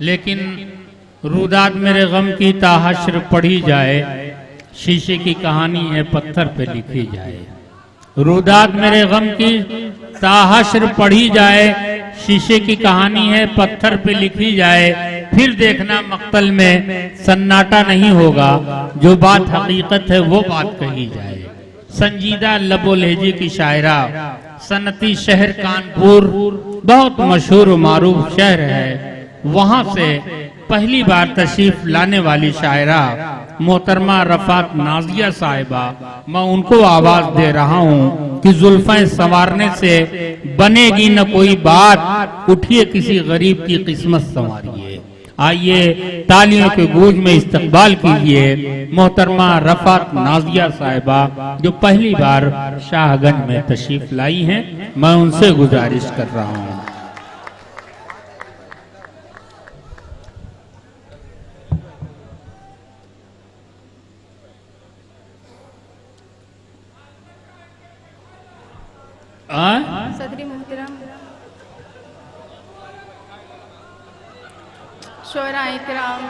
लेकिन रुदाद मेरे गम की ताहश्र पढ़ी जाए, शीशे की कहानी है पत्थर पे लिखी जाए। रुदाद मेरे गम की ताहश्र पढ़ी जाए, शीशे की कहानी है पत्थर पे लिखी जाए। फिर देखना मक्तल में सन्नाटा नहीं होगा, जो बात हकीकत है वो बात कही जाए। संजीदा लबो लहजे की शायरा, सनती शहर कानपुर बहुत मशहूर मारूफ शहर है, वहां से पहली बार तशरीफ लाने वाली शायरा मोहतरमा रफात नाजिया साहिबा, मैं उनको आवाज दे रहा हूँ कि जुल्फें संवारने से बनेगी न कोई बात, उठिए किसी गरीब की किस्मत संवारिए। आइए तालियों के गूंज में इस्तकबाल कीजिए मोहतरमा रफात नाजिया साहिबा, जो पहली बार शाहगंज में तशरीफ लाई हैं। मैं उनसे गुजारिश कर रहा हूँ। सदरी मोहतरम, शोरा इकराम,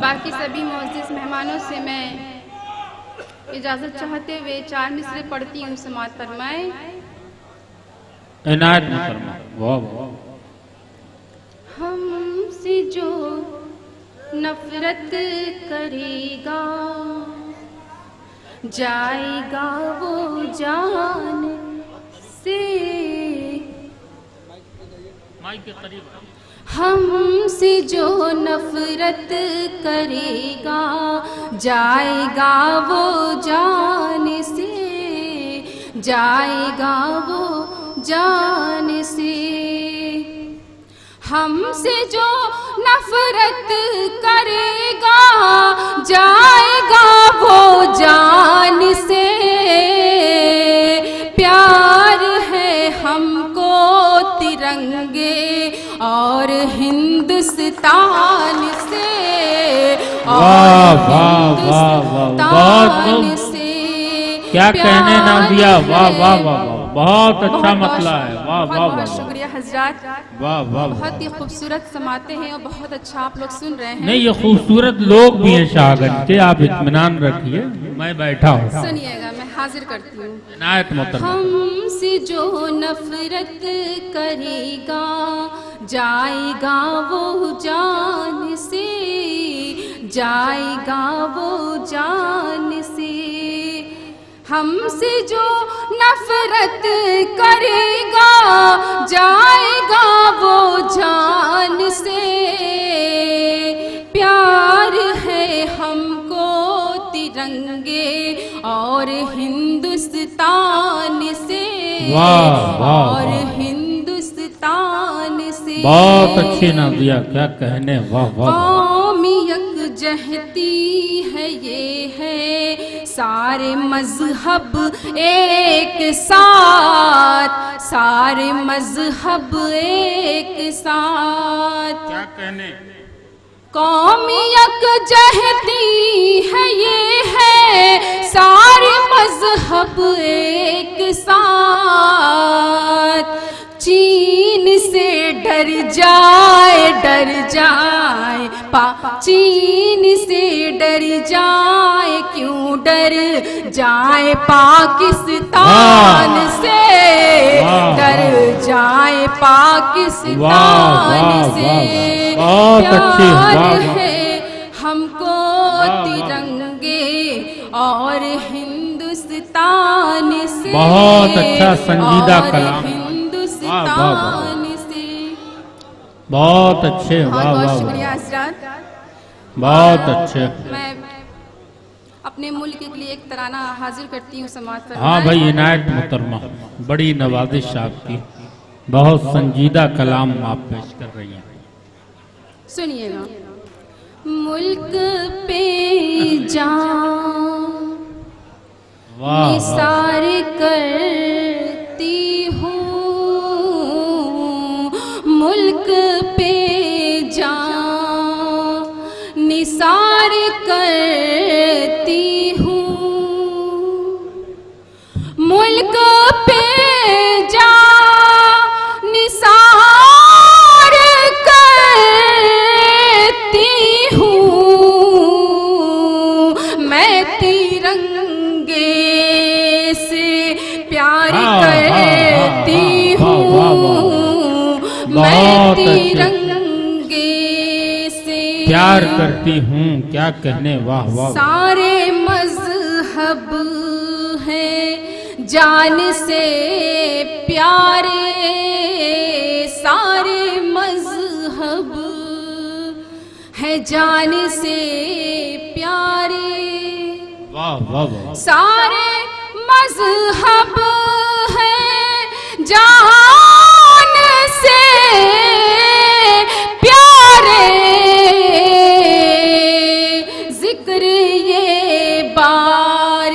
बाकी सभी मोअज़्ज़िज़ मेहमानों से मैं इजाज़त चाहते हुए 4 मिसरे पढ़ती हूँ, समाअत फरमाए। इनायत मुकर्रमा। वाह वाह। हमसे जो नफरत करेगा, जाएगा वो जान से। हमसे जो नफरत करेगा, जाएगा वो जान से, जाएगा वो जान से। हमसे जो नफरत करेगा, जाएगा वो जान से। प्यार है हमको तिरंगे और हिंदुस्तान से, और हिंदुस्तान से। क्या कहने नाज़िया, वाह वाह वाह, बहुत अच्छा मतला है। वाह वाह वाह, बहुत शुक्रिया हजरात। वाह वाह, बहुत ही खूबसूरत समाते हैं और बहुत अच्छा आप लोग सुन रहे हैं। नहीं, ये खूबसूरत लोग भी हैं शाहगंज के, आप इत्मीनान रखिए, मैं बैठा हूँ। सुनिएगा, मैं हाजिर करती हूँ। इनायत मोहतरमा। हमसे जो नफरत करेगा, जाएगा वो जान से, जाएगा वो जान से। हमसे जो नफरत करेगा, जाएगा वो जान से। प्यार है हमको तिरंगे और हिंदुस्तान से, वाह वाह, और हिंदुस्तान से। बहुत अच्छी नाज़िया, क्या कहने, वाह वाह। कौमी यकजहती है ये है, सारे मजहब एक साथ, सारे मजहब एक साथ। क्या कहने। कौमी यकजहती है ये है, सारे मजहब एक साथ। चीन से डर जाए, डर जाए चीन से डर जाए, क्यों डर जाए पाकिस्तान से, डर जाए पाकिस्तान से। प्यार है हमको तिरंगे और हिंदुस्तान से, बहुत अच्छा संजीदा कलाम, हिंदुस्तान से। बहुत अच्छे, वाह बहुत वाह, शुक्रिया हजरात, बहुत अच्छे। मैं अपने मुल्क के लिए एक तराना हाजिर करती हूँ, समाअत फरमाएं। हाँ भाई, इनायत मोहतरमा, बड़ी नवाजिश आपकी, बहुत संजीदा कलाम आप पेश कर रही हैं। सुनिएगा। मुल्क पे जान निसार करती हूँ, मुल्क पे जान निसार करती हूँ, मुल्क पे जान निसार कर प्यार करती हूँ क्या कहने, वाह वाह। सारे मजहब हैं जान से प्यारे, सारे मजहब हैं जान से प्यारे, वाह वाह वाह। सारे मजहब हैं जान से प्यारे, जिक्र ये बार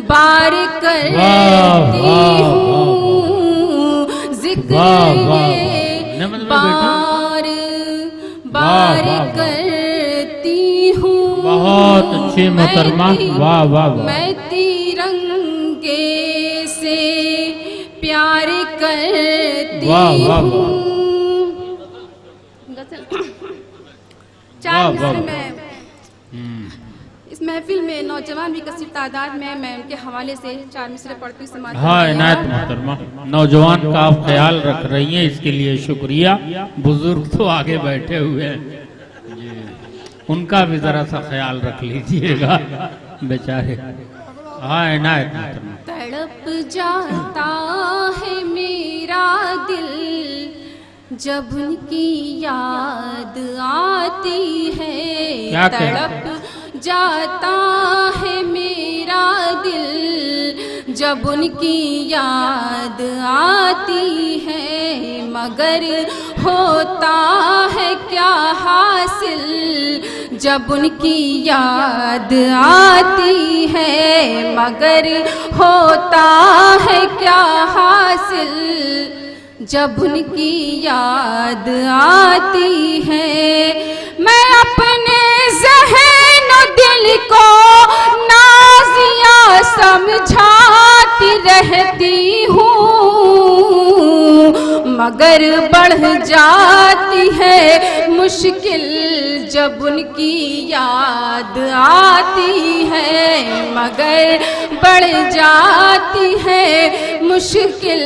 बार करती हूँ, जिक्र ये बार बार करती हूँ। बहुत अच्छी मोहतरमा, वाह वाह वाह। मैं तिरंगे से प्यार करती हूँ। चार मिसरे में इस महफिल में नौजवान भी कसीर तादाद में, मैं उनके हवाले से चार मिसरे पढ़ती हूँ समाज। हाँ इनायत मोहतरमा, नौजवान का आप ख्याल रख रही हैं, इसके लिए शुक्रिया। बुजुर्ग तो आगे बैठे हुए हैं, उनका भी जरा सा ख्याल रख लीजिएगा बेचारे। हाँ इनायत मोहतरमा। तड़प जाता है मेरा दिल जब उनकी याद आती है, क्या तड़प जाता है मेरा दिल जब उनकी याद आती है, मगर होता है क्या हासिल जब उनकी याद आती है, मगर होता है क्या हासिल जब उनकी याद आती है। मैं अपने ज़हन दिल को नाज़िया समझाती रहती हूँ, मगर बढ़ जाती है मुश्किल जब उनकी याद आती है, मगर बढ़ जाती है मुश्किल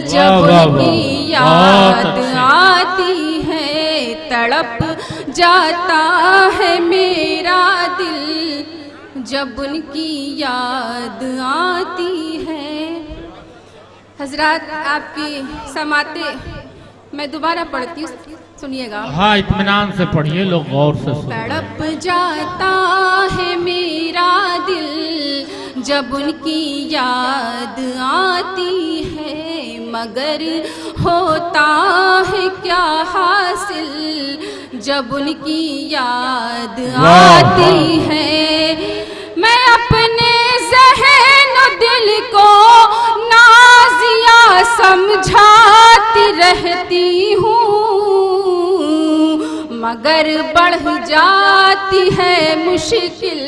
जब उनकी याद आती है। तड़प जाता है मेरा दिल जब उनकी याद आती है। हजरात आपकी समाते मैं दोबारा पढ़ती हूँ, सुनिएगा। हाँ इत्मीनान से पढ़िए, लोग गौर से सुनिए। तड़प जाता है मेरा दिल जब उनकी याद आती है, मगर होता है क्या हासिल जब उनकी याद आती है। मैं अपने ज़हन दिल को नाज़िया समझाती रहती हूँ, मगर बढ़ जाती है मुश्किल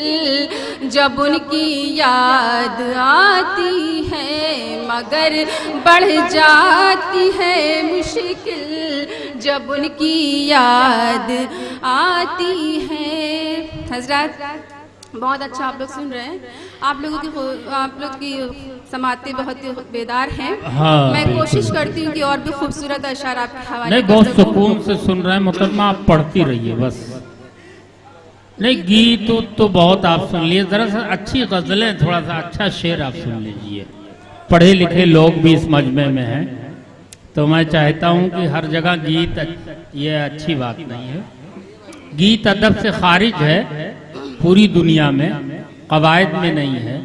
जब उनकी याद आती है, मगर बढ़ जाती है मुश्किल जब उनकी याद आती है। हजरत बहुत अच्छा आप लोग सुन रहे हैं, आप लोग की समाते बहुत बेदार हैं। हाँ, मैं कोशिश करती हूँ कि और भी खूबसूरत अशार आपके हवाले नहीं, बहुत सुकून से सुन रहे हैं मोहतरमा, आप पढ़ती रहिए बस। नहीं गीत तो बहुत आप सुन लिए, जरा सा अच्छी गजलें, थोड़ा सा अच्छा शेर आप सुन लीजिए। पढ़े लिखे लोग भी इस मजमे में हैं, तो मैं चाहता हूँ कि हर जगह गीत, ये अच्छी बात नहीं है। गीत अदब से खारिज है पूरी दुनिया में, कवायद में नहीं है,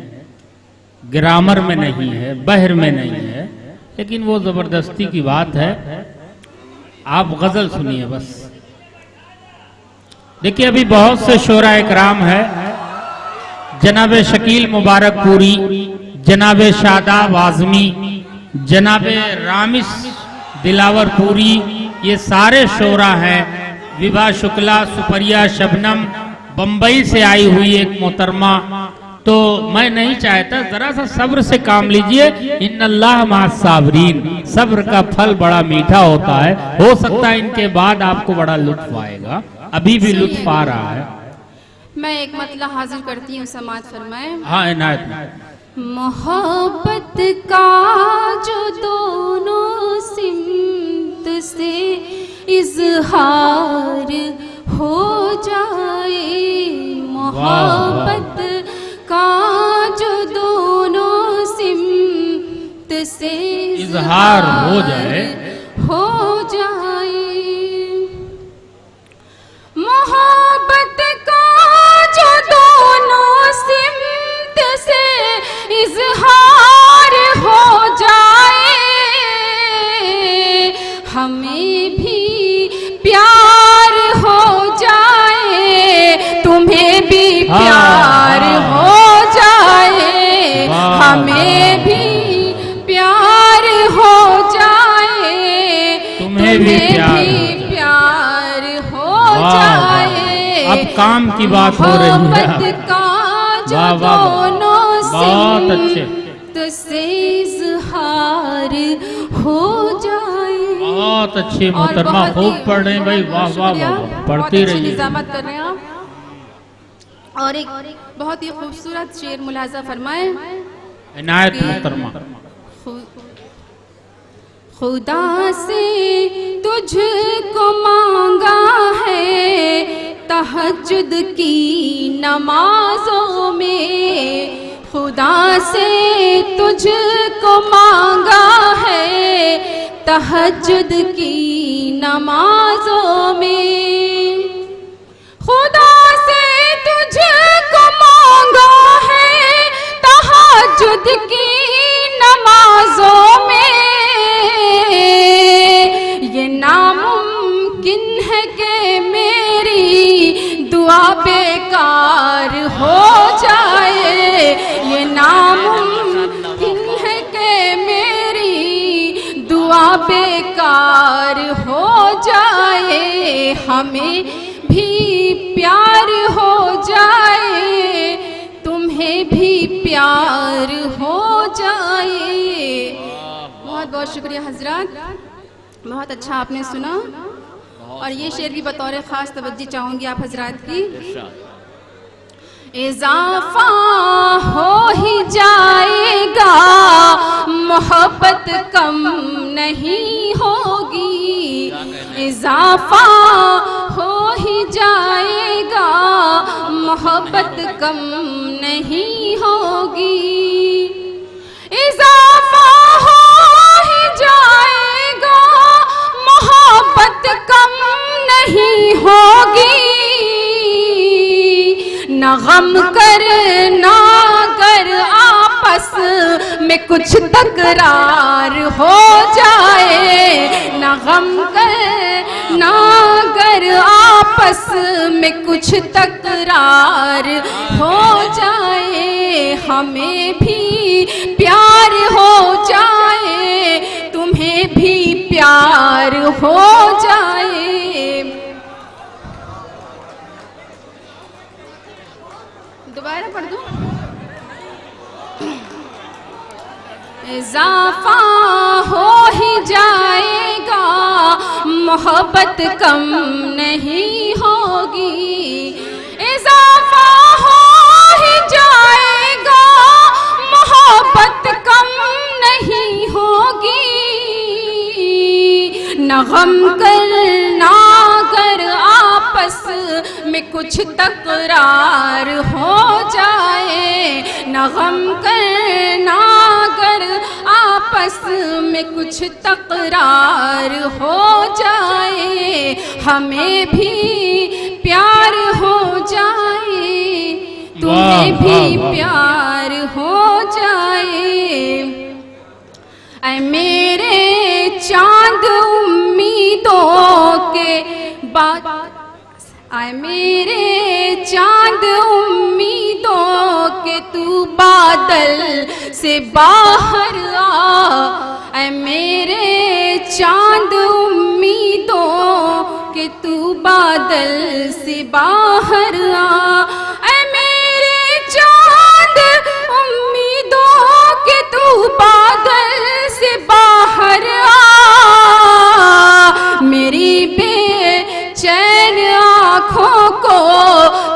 ग्रामर में नहीं है, बहर में नहीं है, लेकिन वो जबरदस्ती की बात है। आप गजल सुनिए बस। देखिए अभी बहुत से शोरा इकराम है, जनाब शकील मुबारक पूरी, जनाब शादाब आजमी, जनाब रामिस दिलावर पूरी, ये सारे शोरा हैं। विभा शुक्ला, सुपरिया शबनम, बंबई से आई हुई एक मोहतरमा। तो मैं नहीं चाहता, जरा सा सब्र से काम लीजिए। इन्नल्लाह माअस साबरीन, सब्र का फल बड़ा मीठा होता है। हो सकता है इनके बाद आपको बड़ा लुत्फ आएगा, अभी भी लुत्फ आ रहा है। मैं एक मतला हाजिर करती हूँ, समात फरमाए। हाँ इनायत। मोहब्बत का जो दोनों सिमत से इजहार हो जा इजहार हो जाए, हो जाए। मोहब्बत का जो दोनों सिमत से इजहार हो जाए, हमें भी प्यार हो जाए, तुम्हें भी प्यार हो जाए, हमें भी प्यार हो जाए, तुम्हें भी प्यार हो जाए। अब काम की बात हो रही है। मोहब्बत का जो दोनों बहुत अच्छे, से इजहार हो जाए। बहुत अच्छी मोहतरमा, खूब पढ़ रहे हैं भाई, वाह वाह वाह, पढ़ती रहिए। निजामत कर रहे हैं आप। और एक बहुत ही खूबसूरत शेर मुलाजा फरमाए। इनायत मोहतरमा। खुदा से तुझको मांगा है तहज्जुद की नमाजों में, खुदा से तुझको मांगा है तहज्जुद की नमाजों में, खुदा से तुझको मांगा है तहज्जुद की नमाजों में। ये नामुमकिन है कि मेरी दुआ बेकार हो जाए, ये नामुमकिन है कि मेरी दुआ बेकार हो जाए, हमें भी प्यार हो जाए, तुम्हें भी प्यार हो जाए। बहुत बहुत शुक्रिया हजरात, बहुत अच्छा आपने सुना। और ये शेर भी बतौर ख़ास तवज्जो चाहूँगी आप हजरात की। इजाफा हो ही जाएगा, मोहब्बत कम नहीं होगी, इजाफा हो ही जाएगा, मोहब्बत कम नहीं होगी, इजाफा हो ही जाएगा, मोहब्बत कम नहीं होगी, न गम कर ना कर आपस में कुछ तकरार हो जाए, न गम कर ना कर आपस में कुछ तकरार हो जाए, हमें भी प्यार हो जाए, तुम्हें भी प्यार हो जाए। दोबारा पढ़ दूं। इजाफा हो ही जाएगा, मोहब्बत कम नहीं होगी, इजाफा हो ही जाएगा, मोहब्बत कम नहीं होगी, न गम कर ना कर आपस में कुछ तकरार हो जाए, न गम कर ना कर आपस में कुछ तकरार हो जाए, हमें भी प्यार हो जाए, तुम्हें भी प्यार हो जाए। ऐ मेरे चांद उम्मीदों के बाद, आए मेरे चांद उम्मीदों के तू बादल से बाहर आ, ऐ मेरे चांद उम्मीदों के तू बादल से बाहर आ, ऐ मेरे चांद उम्मीदों के तू बादल से बाहर आ, मेरी बेचैन आँखों को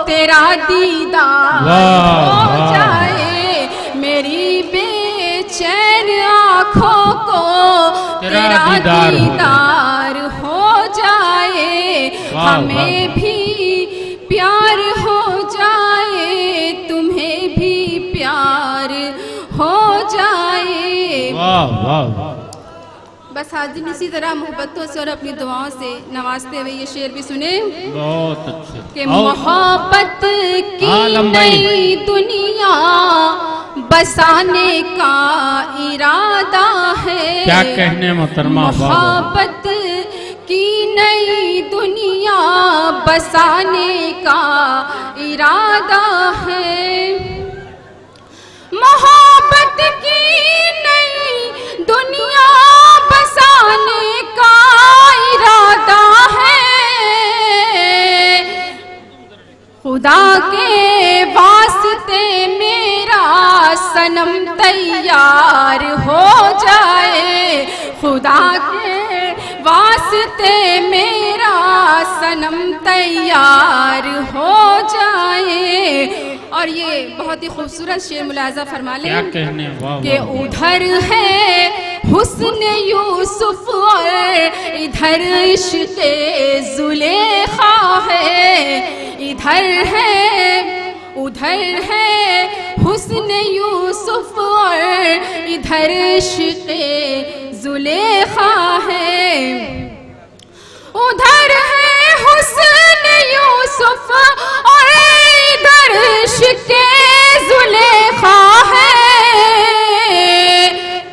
तेरा दीदार हो जाए, मेरी बेचैन आँखों को तेरा दीदार हो जाए, हमें भी प्यार हो जाए, तुम्हें भी प्यार हो जाए। वाह वाह वाह, बस आज दिन इसी तरह मोहब्बतों से और अपनी दुआओं से नवाजते हुए ये शेर भी सुने बहुत अच्छे। कि मोहब्बत की नई दुनिया बसाने का इरादा है। क्या कहने मोहतरमा, मोहब्बत की नई दुनिया बसाने का इरादा है। मोहब्बत की नई दुनिया बसाने का इरादा है। खुदा के वास्ते मेरा सनम तैयार हो जाए। खुदा के वास्ते मेरा सनम तैयार हो जाए। और ये बहुत ही खूबसूरत शेर मुलाजा फरमा लें। क्या कहने, वाह कि उधर है हुस्न यूसुफ और इधर इश्क़े ज़ुलेखा है। उधर है हुस्न यूसुफ और इधर इश्क़े ज़ुलेखा है। उधर है हुस्न यूसुफ और इधर इश्क़े ज़ुलेखा है।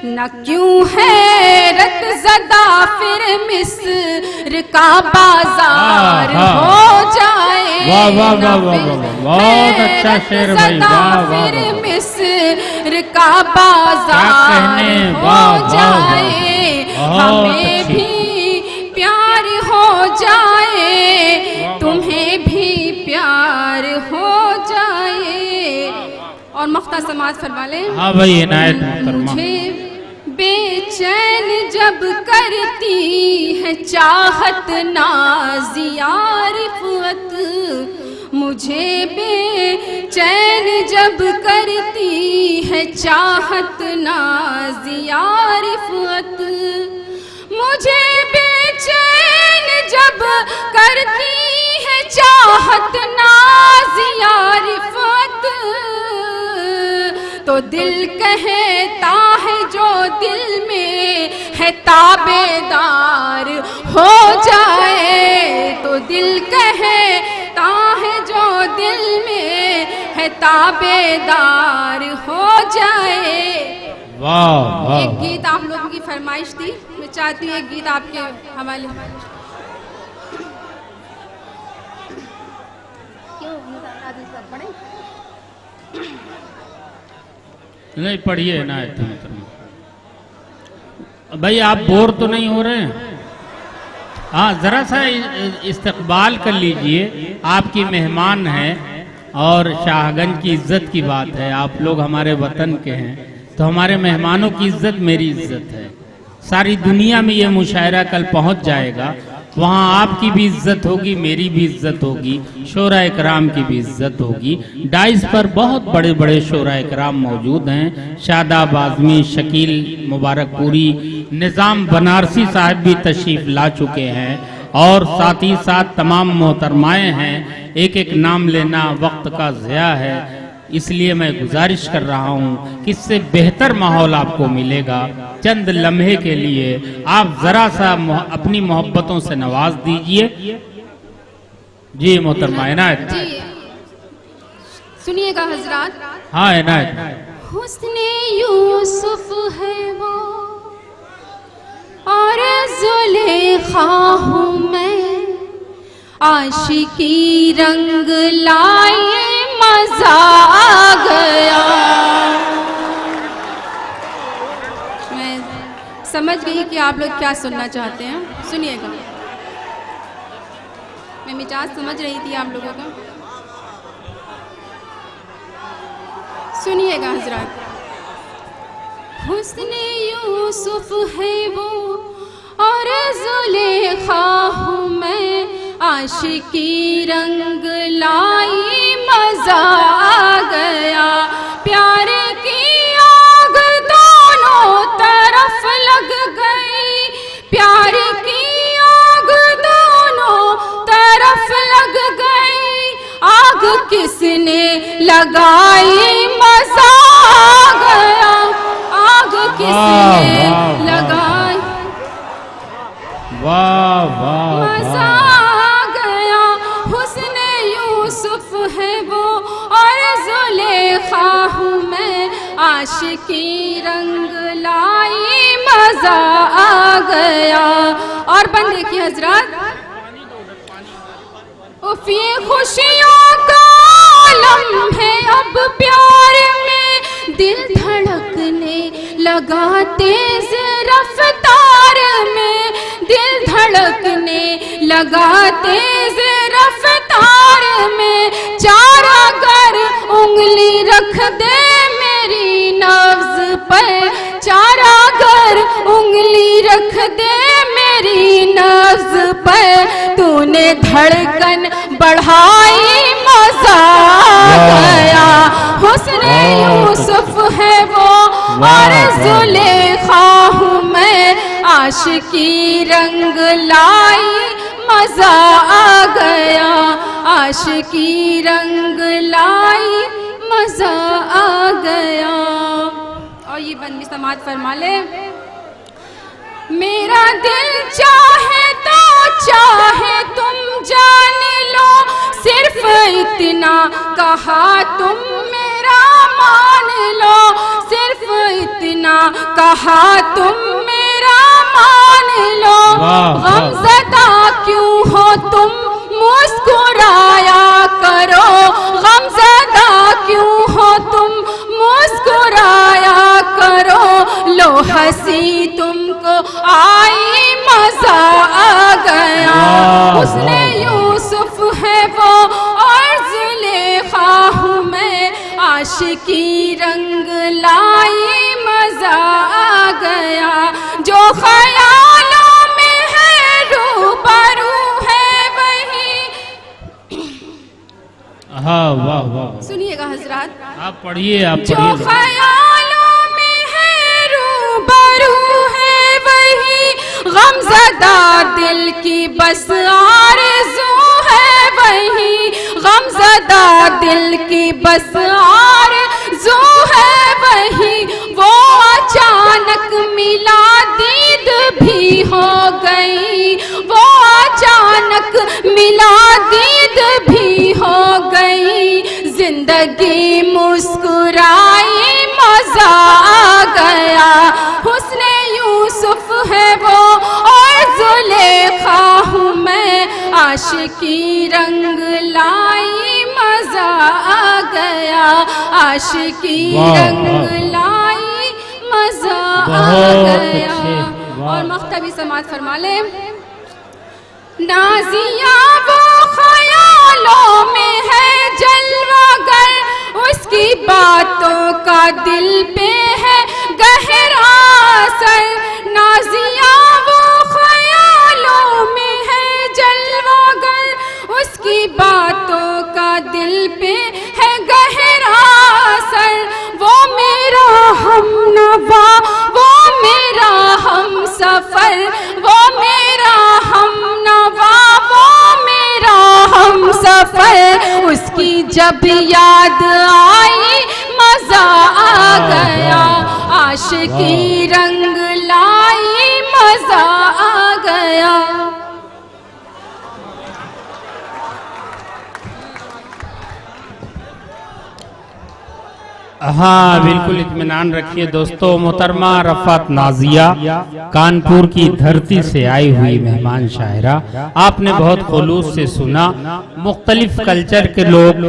न क्यों हैरत ज़दा फिर मिस्र का बाजार हो जाए। वाह वाह वाह वाह वाह, बहुत अच्छा शेर भाई, वाह वाह फिर मिस्र का बाजार हो जाए। हमें भी प्यार हो जाए, तुम्हें भी प्यार हो जाए। और मख्ता समाज फरमा ले। हाँ भाई, इनायत मोहतरमा। मुझे बेचैन जब करती है चाहत नाज़िया रिफ़अत। मुझे बेचैन जब करती है चाहत नाज़िया रिफ़अत। मुझे बेचैन जब करती है चाहत नाज़िया रिफ़अत। तो दिल कहता है जो दिल में है ताबेदार हो जाए। तो दिल कहता है जो दिल में है ताबेदार हो जाए। वाह वाह। एक गीत आप लोगों की फरमाइश थी, मैं चाहती हूँ एक गीत आपके हवाले। नहीं पढ़िए इनायत मोहतरमा। भाई आप बोर तो नहीं हो रहे हैं? हाँ, जरा सा इस्तकबाल कर लीजिए, आपकी मेहमान हैं और शाहगंज की इज्जत की बात है। आप लोग हमारे वतन के हैं, तो हमारे मेहमानों की इज्जत मेरी इज्जत है। सारी दुनिया में ये मुशायरा कल पहुंच जाएगा, वहाँ आपकी भी इज्जत होगी, मेरी भी इज्जत होगी, शोरा इकराम की भी इज्जत होगी। डाइस पर बहुत बड़े बड़े शोरा इकराम मौजूद हैं। शादाब आज़मी, शकील मुबारकपुरी, निज़ाम बनारसी साहब भी तशरीफ़ ला चुके हैं और साथ ही साथ तमाम मोहतरमाएँ हैं। एक एक नाम लेना वक्त का ज़िया है, इसलिए मैं गुजारिश कर रहा हूँ कि इससे बेहतर माहौल आपको मिलेगा। चंद लम्हे के लिए आप जरा सा अपनी मोहब्बतों से नवाज दीजिए। जी मोहतरमा इनायत जी सुनिएगा हजरात। हाँ इनायत। हुस्ने यूसुफ है वो और ज़ुलेखा हूँ मैं। आशिकी रंग लाए मजा आ गया। मैं समझ गई कि आप लोग क्या सुनना चाहते हैं, सुनिएगा। मैं मिजाज समझ रही थी आप लोगों का, सुनिएगा हजरात। हुस्ने यूसुफ है वो और ज़ुलेखा हूँ मैं। आशिकी रंग लाई मजा आ गया। प्यार की आग दोनों तरफ लग गई। प्यार की आग दोनों तरफ लग गई। आग किसने लगाई मजा आ गया। आग किसने लगाई। आशिकी रंग लाई मजा आ गया। और बंदे की हजरत उफ ये खुशियों का आलम है अब प्यार में, दिल धड़कने लगा तेज रफ्तार में, दिल धड़कने लगा तेज रफ्तार में। चार अगर उंगली रख दे मेरी नब्ज पर, चार अगर उंगली रख दे मेरी नब्ज पर, तूने धड़कन बढ़ाई मजा आ गया। हुस्न यूसुफ है वो और जुलेखा हूँ मैं, आशिकी रंग लाई मजा आ गया, आशिकी रंग लाई मजा आ गया। और ये बंदी समात फरमा ले। मेरा दिल चाहे तो चाहे तुम जान लो, सिर्फ इतना कहा तुम मेरा मान लो, सिर्फ इतना कहा तुम मेरा मान लो। गमज़दा क्यों हो तुम मुस्कुराया करो, गमज़दा क्यों हो तुम मुस्कुराया करो। लो हंसी तुमको आई मजा आ गया। उसने यूसुफ है वो और जुलेखा हूँ मैं, आशिकी रंग लाई मजा आ गया। जो ख्यालों में है रूबरू है वही। हाँ वाह वाह, सुनिएगा हजरात, आप पढ़िए, आप जो पढ़िए। ख्यालों में है रूबरू है वही, गमज़दा दिल की बस आरज़ू है वही, गमज़दा दिल की बस आरज़ू है वही। वो अचानक मिला दीद भी हो गई, वो अचानक मिला दीद भी हो गई। जिंदगी मुस्कुराई मजा आ गया। हुस्न यूसुफ है वो और जुलेखा हूँ मैं, आशिकी रंग लाई मजा आ गया, आशिकी रंग लाई मजा आ गया। और मख्तबी समात फरमा ले। नाजिया वो ख्यालों में है जलवागर, उसकी बातों का दिल पे है गहरा असर। नाजिया वो ख्यालों में है जलवागर, उसकी बातों का दिल पे है गहरा असर। वो मेरा हमनवा, वो मेरा हम सफर, वो मेरा हमनवा, वो मेरा हम सफर। उसकी जब याद आई मजा आ गया, आशिकी रंग लाई मजा आ गया। हाँ बिल्कुल इत्मीनान रखिए दोस्तों। मोहतरमा रफ़ात नाजिया कानपुर की धरती से आई हुई मेहमान शायरा, आपने बहुत खुलूस से सुना। मुख्तलिफ कल्चर के लोग